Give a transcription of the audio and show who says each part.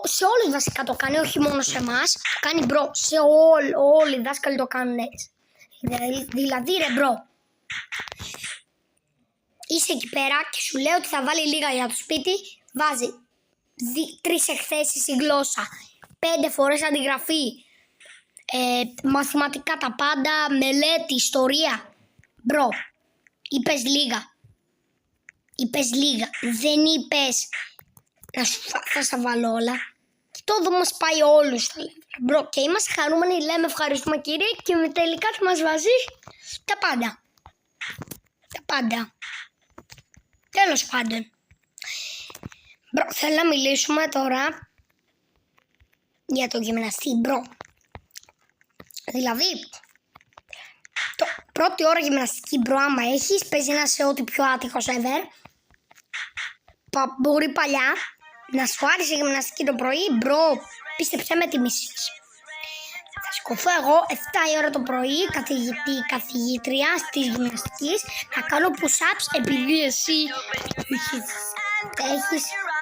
Speaker 1: σε όλους βασικά το κάνει, όχι μόνο σε εμάς. Το κάνει μπρο, σε όλοι οι δάσκαλοι το κάνουν έτσι. Δηλαδή ρε μπρο, είσαι εκεί πέρα και σου λέει ότι θα βάλει λίγα για το σπίτι, βάζει 3 εκθέσεις η γλώσσα, 5 φορές αντιγραφή, μαθηματικά τα πάντα, μελέτη, ιστορία. Μπρο, είπες λίγα, δεν είπες θα στα βάλω όλα. Και το εδώ μας πάει όλους. Μπρο, και είμαστε χαρούμενοι, λέμε ευχαριστούμε κύριε και τελικά θα μας βάζει τα πάντα. Τέλος πάντων. Μπρο, θέλω να μιλήσουμε τώρα για το γυμναστή, μπρο. Δηλαδή, πρώτη ώρα γυμναστική, μπρο, άμα έχεις, παίζει να είσαι ό,τι πιο άτυχος ever. Μπορεί παλιά να σου άρεσε η γυμναστική το πρωί, μπρο, πίστεψέ με τη μισής. Θα σηκωθώ εγώ 7 η ώρα το πρωί, καθηγήτρια της γυμναστικής, να κάνω push-ups επειδή εσύ έχεις